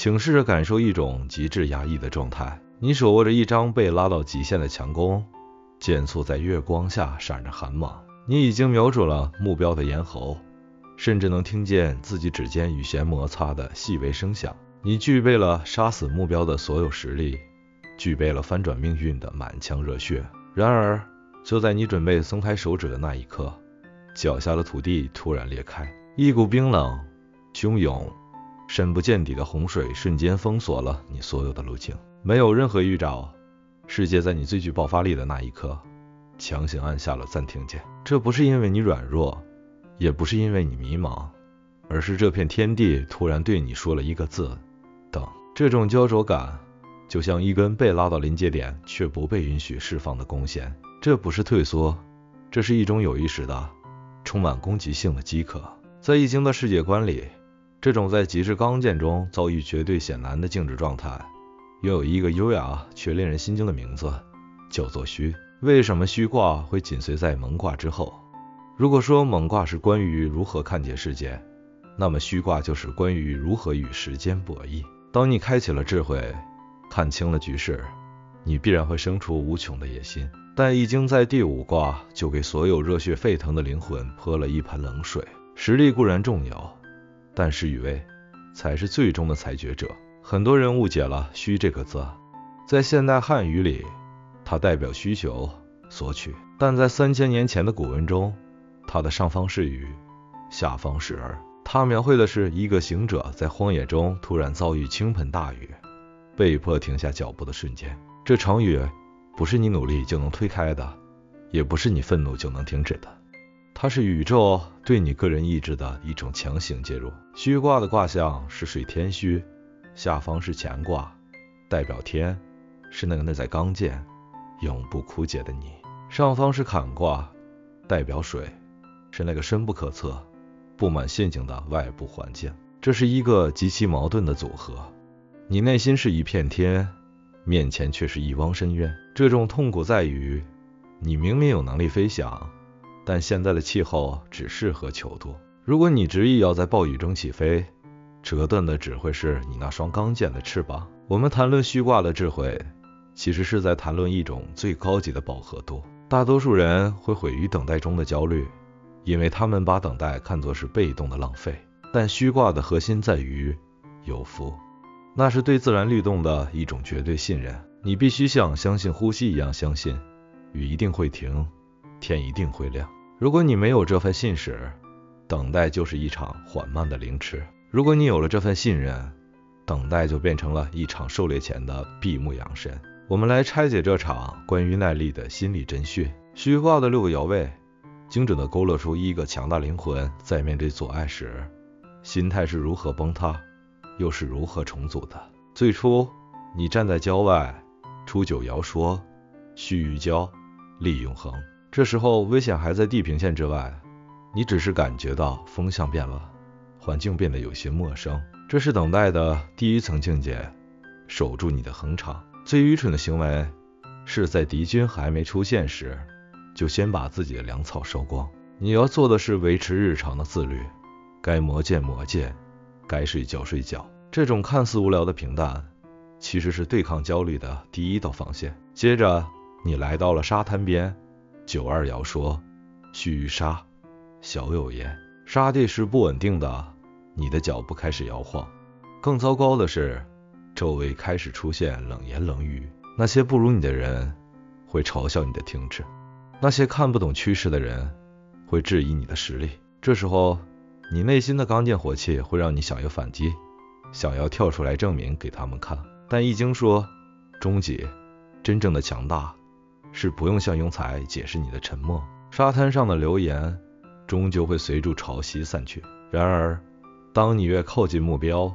请试着感受一种极致压抑的状态，你手握着一张被拉到极限的强弓，箭簇在月光下闪着寒芒，你已经瞄准了目标的咽喉，甚至能听见自己指尖与弦摩擦的细微声响。你具备了杀死目标的所有实力，具备了翻转命运的满腔热血。然而，就在你准备松开手指的那一刻，脚下的土地突然裂开，一股冰冷、汹涌、深不见底的洪水瞬间封锁了你所有的路径。没有任何预兆，世界在你最具爆发力的那一刻强行按下了暂停键。这不是因为你软弱，也不是因为你迷茫，而是这片天地突然对你说了一个字：等。这种焦灼感就像一根被拉到临界点却不被允许释放的弓弦，这不是退缩，这是一种有意识的、充满攻击性的饥渴。在易经的世界观里，这种在极致刚健中遭遇绝对险难的静止状态，拥有一个优雅却令人心惊的名字，叫做虚。为什么虚卦会紧随在蒙卦之后？如果说蒙卦是关于如何看解世界，那么虚卦就是关于如何与时间博弈。当你开启了智慧，看清了局势，你必然会生出无穷的野心。但易经在第5卦就给所有热血沸腾的灵魂泼了一盆冷水。实力固然重要，但事与位才是最终的裁决者。很多人误解了虚这个字，在现代汉语里，它代表需求、索取，但在3000年前的古文中，它的上方是雨，下方是儿。它描绘的是一个行者在荒野中突然遭遇倾盆大雨，被迫停下脚步的瞬间。这场雨不是你努力就能推开的，也不是你愤怒就能停止的，它是宇宙对你个人意志的一种强行介入。虚卦的卦象是水天虚，下方是乾卦，代表天，是那个内在刚健、永不枯竭的你；上方是坎卦，代表水，是那个深不可测、布满陷阱的外部环境。这是一个极其矛盾的组合，你内心是一片天，面前却是一汪深渊。这种痛苦在于，你明明有能力飞翔，但现在的气候只适合泅渡。如果你执意要在暴雨中起飞，折断的只会是你那双刚健的翅膀。我们谈论虚卦的智慧，其实是在谈论一种最高级的饱和度。大多数人会毁于等待中的焦虑，因为他们把等待看作是被动的浪费。但虚卦的核心在于有福，那是对自然律动的一种绝对信任。你必须像相信呼吸一样相信，雨一定会停，天一定会亮。如果你没有这份信使，等待就是一场缓慢的凌迟；如果你有了这份信任，等待就变成了一场狩猎前的闭目养神。我们来拆解这场关于耐力的心理真训。虚卦的6个爻位，精准地勾勒出一个强大灵魂在面对阻碍时，心态是如何崩塌，又是如何重组的。最初，你站在郊外，初9爻说：须臾交，利永恒。这时候危险还在地平线之外，你只是感觉到风向变了，环境变得有些陌生。这是等待的第一层境界，守住你的恒长。最愚蠢的行为是在敌军还没出现时，就先把自己的粮草烧光。你要做的是维持日常的自律，该磨剑磨剑，该睡觉睡觉。这种看似无聊的平淡，其实是对抗焦虑的第一道防线。接着你来到了沙滩边，92爻说：须臾沙，小有言。沙地是不稳定的，你的脚步开始摇晃。更糟糕的是，周围开始出现冷言冷语。那些不如你的人会嘲笑你的停滞，那些看不懂趋势的人会质疑你的实力。这时候你内心的刚健火气会让你想要反击，想要跳出来证明给他们看。但易经说，终极真正的强大是不用向庸才解释你的沉默。沙滩上的流言终究会随着潮汐散去。然而当你越靠近目标，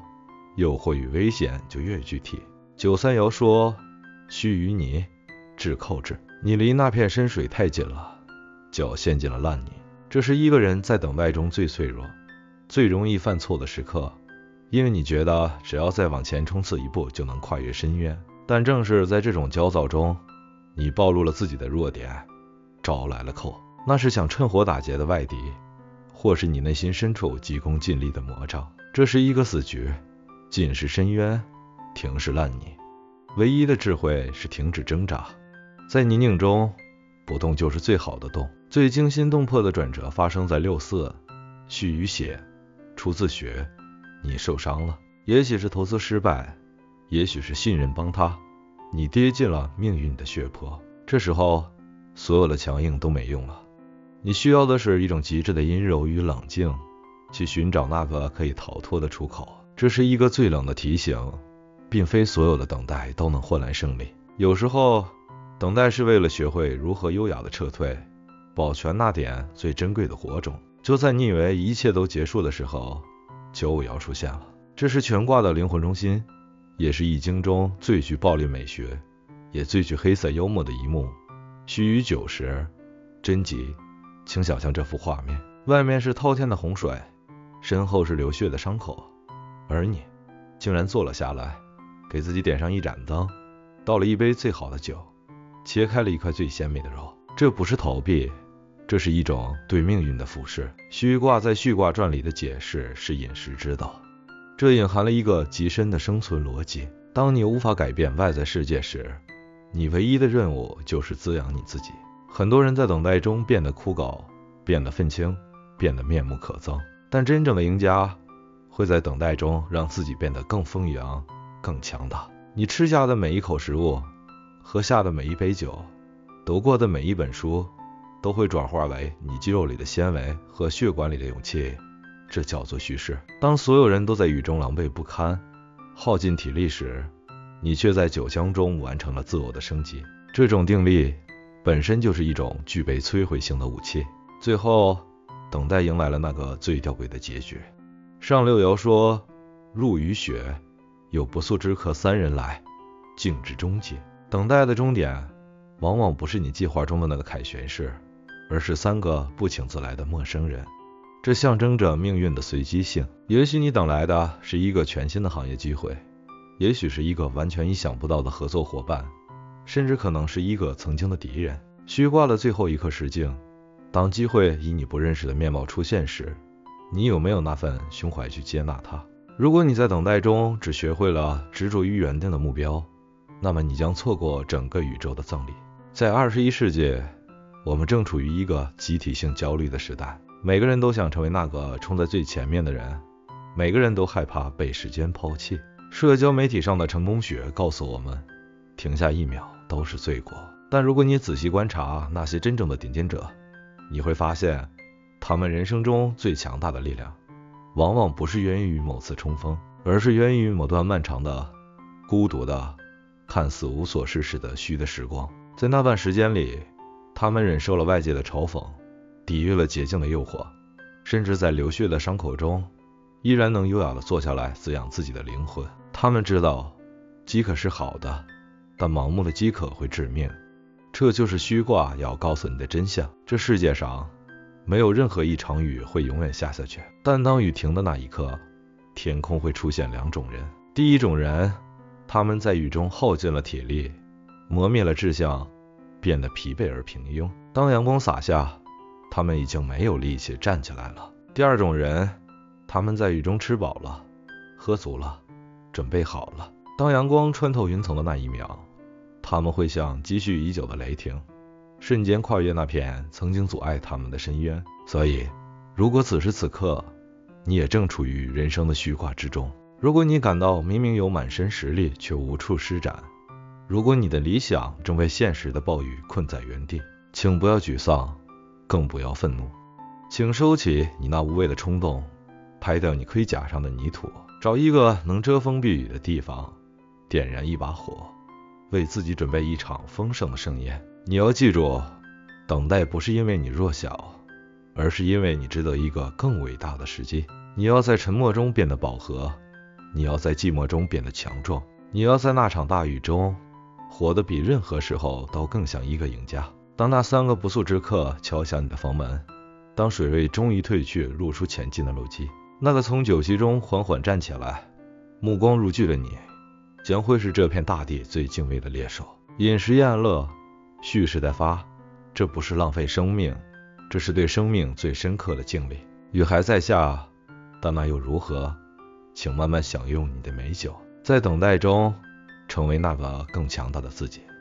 诱惑与危险就越具体。93爻说：须臾泥，至寇至。你离那片深水太近了，脚陷进了烂泥。这是一个人在等待中最脆弱、最容易犯错的时刻，因为你觉得只要再往前冲刺一步就能跨越深渊。但正是在这种焦躁中，你暴露了自己的弱点，招来了寇。那是想趁火打劫的外敌，或是你内心深处急功近利的魔障。这是一个死局，进是深渊，停是烂泥。唯一的智慧是停止挣扎，在泥泞中不动就是最好的动。最惊心动魄的转折发生在64，续与血，出自血，你受伤了，也许是投资失败，也许是信任帮他，你跌进了命运的血泊。这时候所有的强硬都没用了，你需要的是一种极致的阴柔与冷静，去寻找那个可以逃脱的出口。这是一个最冷的提醒，并非所有的等待都能换来胜利。有时候等待是为了学会如何优雅的撤退，保全那点最珍贵的火种。就在你以为一切都结束的时候，95爻出现了。这是全卦的灵魂中心，也是易经中最具暴力美学，也最具黑色幽默的一幕。须臾9时，真吉，请想象这幅画面，外面是滔天的洪水，身后是流血的伤口，而你竟然坐了下来，给自己点上一盏灯，倒了一杯最好的酒，切开了一块最鲜美的肉。这不是逃避，这是一种对命运的俯视。虚卦在序卦传里的解释是饮食之道，这隐含了一个极深的生存逻辑。当你无法改变外在世界时，你唯一的任务就是滋养你自己。很多人在等待中变得枯槁，变得愤青，变得面目可憎，但真正的赢家会在等待中让自己变得更丰盈，更强大。你吃下的每一口食物，喝下的每一杯酒，读过的每一本书，都会转化为你肌肉里的纤维和血管里的勇气，这叫做叙事。当所有人都在雨中狼狈不堪，耗尽体力时，你却在酒香中完成了自我的升级。这种定力本身就是一种具备摧毁性的武器。最后，等待迎来了那个最吊诡的结局。上六爻说，入于血，有不速之客3人来，静至终结。等待的终点往往不是你计划中的那个凯旋式，而是3个不请自来的陌生人。这象征着命运的随机性。也许你等来的是一个全新的行业机会，也许是一个完全意想不到的合作伙伴，甚至可能是一个曾经的敌人。虚卦的最后一刻实境，当机会以你不认识的面貌出现时，你有没有那份胸怀去接纳它？如果你在等待中只学会了执着于原定的目标，那么你将错过整个宇宙的赠礼。在21世纪，我们正处于一个集体性焦虑的时代，每个人都想成为那个冲在最前面的人，每个人都害怕被时间抛弃。社交媒体上的成功学告诉我们，停下1秒都是罪过。但如果你仔细观察那些真正的顶尖者，你会发现，他们人生中最强大的力量，往往不是源于某次冲锋，而是源于某段漫长的、孤独的、看似无所事事的虚的时光。在那段时间里，他们忍受了外界的嘲讽，抵御了捷径的诱惑，甚至在流血的伤口中，依然能优雅地坐下来滋养自己的灵魂。他们知道，饥渴是好的，但盲目的饥渴会致命。这就是虚卦要告诉你的真相。这世界上没有任何一场雨会永远下去，但当雨停的那一刻，天空会出现2种人。第一种人，他们在雨中耗尽了体力，磨灭了志向，变得疲惫而平庸。当阳光洒下，他们已经没有力气站起来了。第二种人，他们在雨中吃饱了，喝足了，准备好了。当阳光穿透云层的那一秒，他们会像积蓄已久的雷霆，瞬间跨越那片曾经阻碍他们的深渊。所以，如果此时此刻你也正处于人生的虚卦之中，如果你感到明明有满身实力却无处施展，如果你的理想正被现实的暴雨困在原地，请不要沮丧，更不要愤怒，请收起你那无谓的冲动，拍掉你盔甲上的泥土，找一个能遮风避雨的地方，点燃一把火，为自己准备一场丰盛的盛宴。你要记住，等待不是因为你弱小，而是因为你值得一个更伟大的时机。你要在沉默中变得饱和，你要在寂寞中变得强壮，你要在那场大雨中活得比任何时候都更像一个赢家。当那3个不速之客敲响你的房门，当水位终于退去，露出前进的路基，那个从酒席中缓缓站起来，目光如炬的你，将会是这片大地最敬畏的猎手。饮食宴乐，蓄势待发，这不是浪费生命，这是对生命最深刻的敬礼。雨还在下，但那又如何？请慢慢享用你的美酒，在等待中成为那个更强大的自己。